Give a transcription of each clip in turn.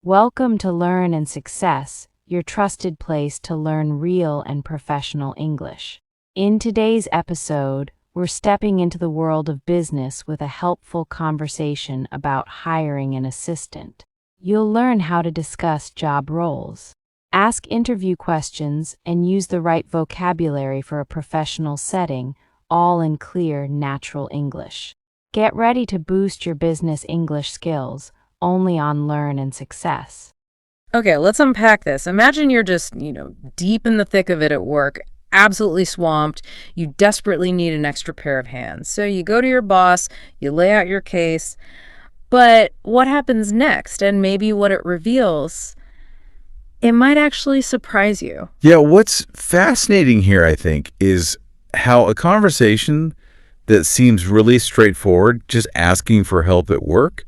Welcome to Learn and Success, your trusted place to learn real and professional English. In today's episode, we're stepping into the world of business with a helpful conversation about hiring an assistant. You'll learn how to discuss job roles, ask interview questions, and use the right vocabulary for a professional setting, all in clear, natural English. Get ready to boost your business English skills, only on Learn and Success. Okay, let's unpack this. Imagine you're just, deep in the thick of it at work, absolutely swamped. You desperately need an extra pair of hands. So you go to your boss, you lay out your case, but what happens next and maybe what it reveals, it might actually surprise you. Yeah, what's fascinating here, I think, is how a conversation that seems really straightforward, just asking for help at work,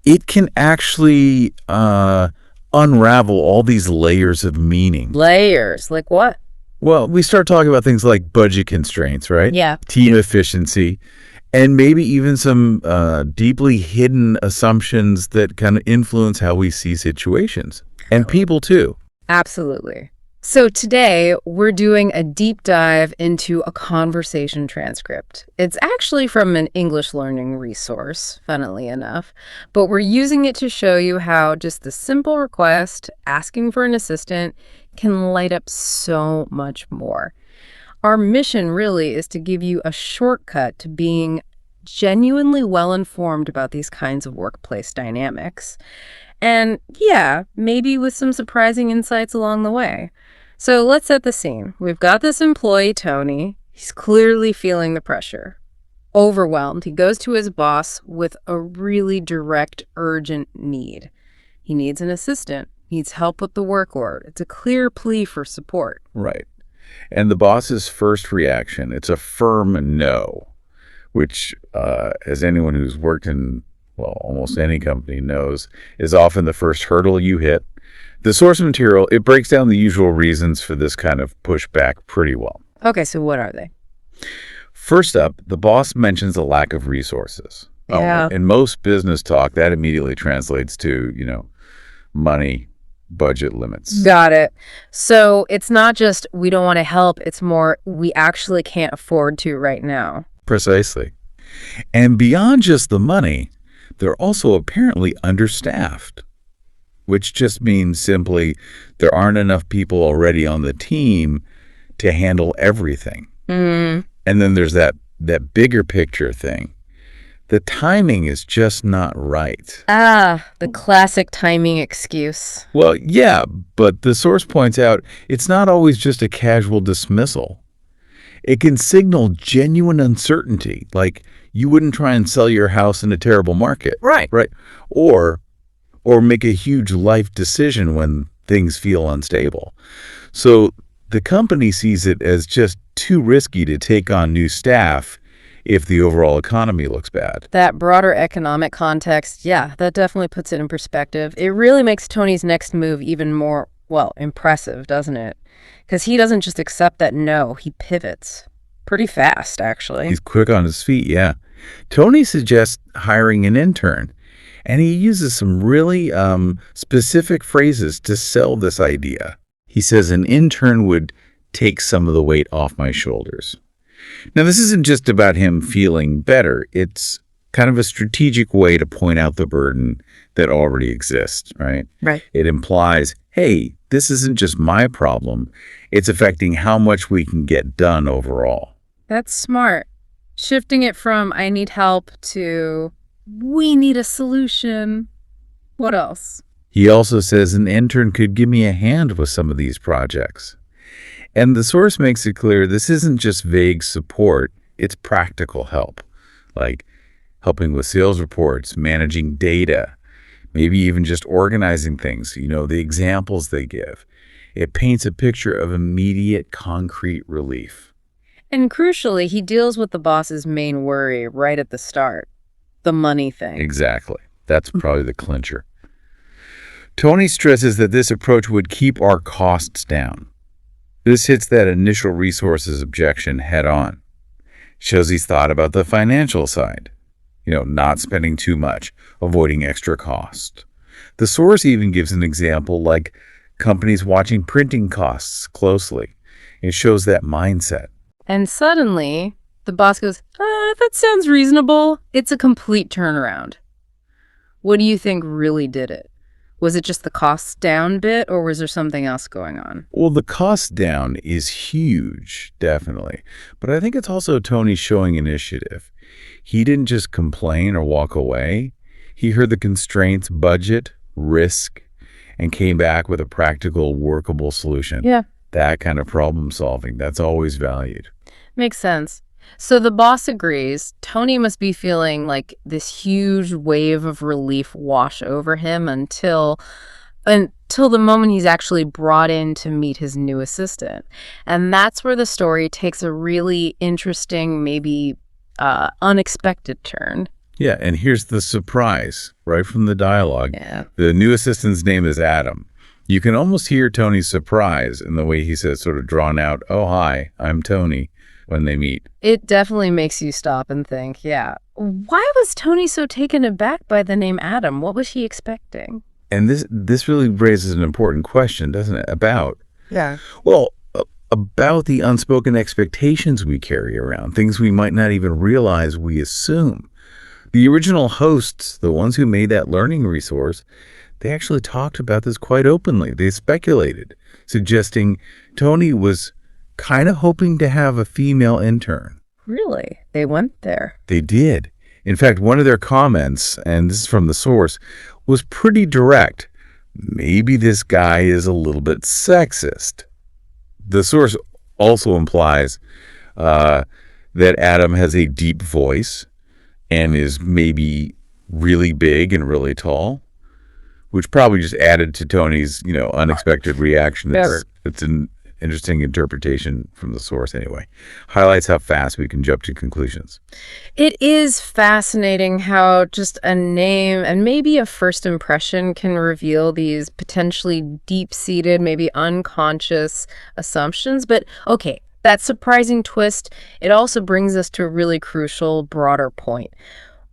it can actually unravel all these layers of meaning. Layers? Like what? Well, we start talking about things like budget constraints, right? Yeah. Team efficiency, and maybe even some deeply hidden assumptions that kind of influence how we see situations. And people, too. Absolutely. So today, we're doing a deep dive into a conversation transcript. It's actually from an English learning resource, funnily enough, but we're using it to show you how just the simple request, asking for an assistant, can light up so much more. Our mission really is to give you a shortcut to being genuinely well-informed about these kinds of workplace dynamics. And yeah, maybe with some surprising insights along the way. So let's set the scene. We've got this employee, Tony. He's clearly feeling the pressure. Overwhelmed, he goes to his boss with a really direct, urgent need. He needs an assistant, needs help with the workload. It's a clear plea for support. Right. And the boss's first reaction, it's a firm no, which, as anyone who's worked in, almost any company knows, is often the first hurdle you hit. The source material, it breaks down the usual reasons for this kind of pushback pretty well. Okay, so what are they? First up, the boss mentions a lack of resources. Yeah. In most business talk, that immediately translates to, money, budget limits. Got it. So it's not just we don't want to help, it's more we actually can't afford to right now. Precisely. And beyond just the money, they're also apparently understaffed, which just means simply there aren't enough people already on the team to handle everything. Mm. And then there's that bigger picture thing. The timing is just not right. The classic timing excuse. Well, yeah, but the source points out it's not always just a casual dismissal. It can signal genuine uncertainty, like you wouldn't try and sell your house in a terrible market. Right. Or make a huge life decision when things feel unstable. So the company sees it as just too risky to take on new staff if the overall economy looks bad. That broader economic context, yeah, that definitely puts it in perspective. It really makes Tony's next move even more, impressive, doesn't it? Because he doesn't just accept that no, he pivots. Pretty fast, actually. He's quick on his feet, yeah. Tony suggests hiring an intern, and he uses some really specific phrases to sell this idea. He says an intern would take some of the weight off my shoulders. Now, this isn't just about him feeling better. It's kind of a strategic way to point out the burden that already exists, right? Right. It implies, hey, this isn't just my problem. It's affecting how much we can get done overall. That's smart. Shifting it from I need help to we need a solution. What else? He also says an intern could give me a hand with some of these projects. And the source makes it clear this isn't just vague support, it's practical help, like helping with sales reports, managing data, maybe even just organizing things, the examples they give. It paints a picture of immediate, concrete relief. And crucially, he deals with the boss's main worry right at the start, the money thing. Exactly. That's probably the clincher. Tony stresses that this approach would keep our costs down. This hits that initial resources objection head on. Shows he's thought about the financial side. Not spending too much, avoiding extra cost. The source even gives an example like companies watching printing costs closely. It shows that mindset. And suddenly, the boss goes, that sounds reasonable. It's a complete turnaround. What do you think really did it? Was it just the costs down bit, or was there something else going on? Well, the cost down is huge, definitely. But I think it's also Tony showing initiative. He didn't just complain or walk away. He heard the constraints, budget, risk, and came back with a practical, workable solution. Yeah. That kind of problem solving, that's always valued. Makes sense. So the boss agrees. Tony must be feeling like this huge wave of relief wash over him until the moment he's actually brought in to meet his new assistant. And that's where the story takes a really interesting, maybe unexpected turn. Yeah, and here's the surprise, right from the dialogue. Yeah. The new assistant's name is Adam. You can almost hear Tony's surprise in the way he says, sort of drawn out, "Oh, hi, I'm Tony," when they meet. It definitely makes you stop and think, yeah. Why was Tony so taken aback by the name Adam? What was he expecting? And this really raises an important question, doesn't it? About the unspoken expectations we carry around, things we might not even realize we assume. The original hosts, the ones who made that learning resource, they actually talked about this quite openly. They speculated, suggesting Tony was kind of hoping to have a female intern. Really? They went there? They did. In fact, one of their comments, and this is from the source, was pretty direct. Maybe this guy is a little bit sexist. The source also implies that Adam has a deep voice and is maybe really big and really tall, which probably just added to Tony's, unexpected reaction. It's an interesting interpretation from the source anyway. Highlights how fast we can jump to conclusions. It is fascinating how just a name and maybe a first impression can reveal these potentially deep-seated, maybe unconscious assumptions. But okay, that surprising twist, it also brings us to a really crucial, broader point.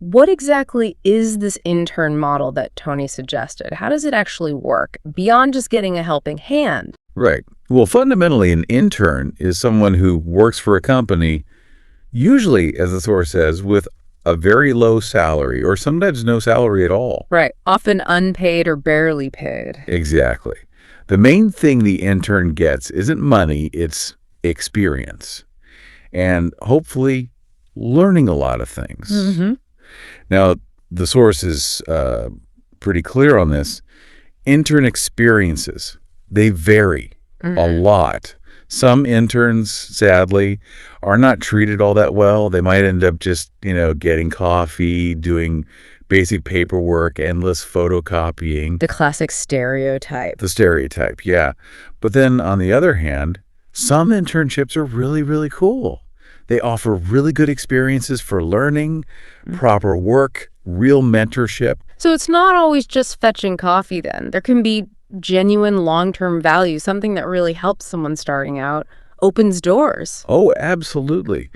What exactly is this intern model that Tony suggested? How does it actually work beyond just getting a helping hand? Right. Well, fundamentally, an intern is someone who works for a company, usually, as the source says, with a very low salary or sometimes no salary at all. Right. Often unpaid or barely paid. Exactly. The main thing the intern gets isn't money, it's experience. And hopefully learning a lot of things. Mm-hmm. Now, the source is pretty clear on this. Intern experiences, they vary a lot. Some interns, sadly, are not treated all that well. They might end up just, getting coffee, doing basic paperwork, endless photocopying. The classic stereotype. The stereotype, yeah. But then on the other hand, some internships are really, really cool. They offer really good experiences for learning, proper work, real mentorship. So it's not always just fetching coffee then. There can be genuine long-term value, something that really helps someone starting out, opens doors. Oh, absolutely.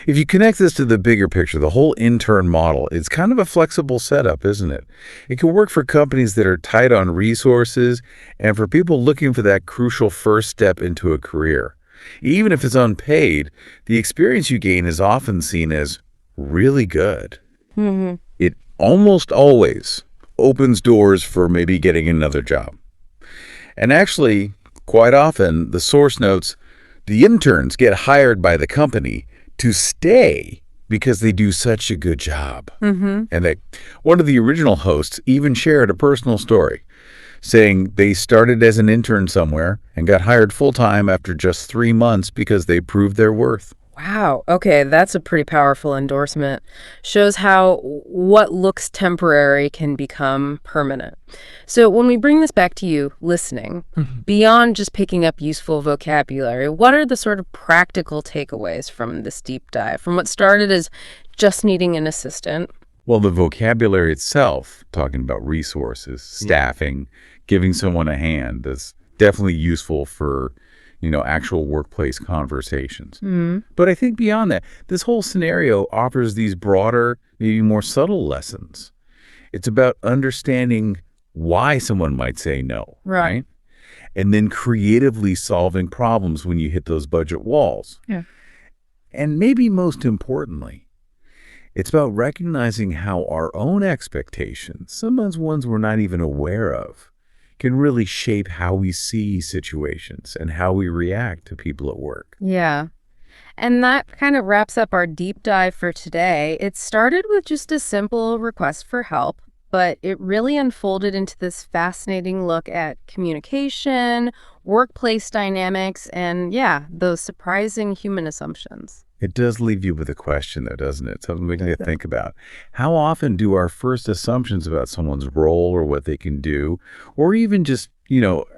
If you connect this to the bigger picture, the whole intern model, it's kind of a flexible setup, isn't it? It can work for companies that are tight on resources and for people looking for that crucial first step into a career. Even if it's unpaid, the experience you gain is often seen as really good. Mm-hmm. It almost always opens doors for maybe getting another job. And actually, quite often, the source notes the interns get hired by the company to stay because they do such a good job. Mm-hmm. And one of the original hosts even shared a personal story, saying they started as an intern somewhere and got hired full-time after just 3 months because they proved their worth. Wow. Okay, that's a pretty powerful endorsement. Shows how what looks temporary can become permanent. So when we bring this back to you listening, beyond just picking up useful vocabulary, what are the sort of practical takeaways from this deep dive, from what started as just needing an assistant? Well, the vocabulary itself, talking about resources, staffing, giving someone a hand, is definitely useful for actual workplace conversations. But I think beyond that, this whole scenario offers these broader, maybe more subtle lessons. It's about understanding why someone might say no, Right. And then creatively solving problems when you hit those budget walls. Yeah. And maybe most importantly, it's about recognizing how our own expectations, sometimes ones we're not even aware of, can really shape how we see situations and how we react to people at work. Yeah. And that kind of wraps up our deep dive for today. It started with just a simple request for help, but it really unfolded into this fascinating look at communication, workplace dynamics, and yeah, those surprising human assumptions. It does leave you with a question, though, doesn't it? Something we need to think about. How often do our first assumptions about someone's role or what they can do, or even just,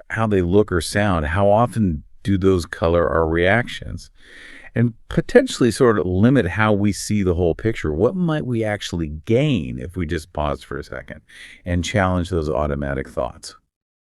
how they look or sound, how often do those color our reactions? And potentially sort of limit how we see the whole picture. What might we actually gain if we just pause for a second and challenge those automatic thoughts?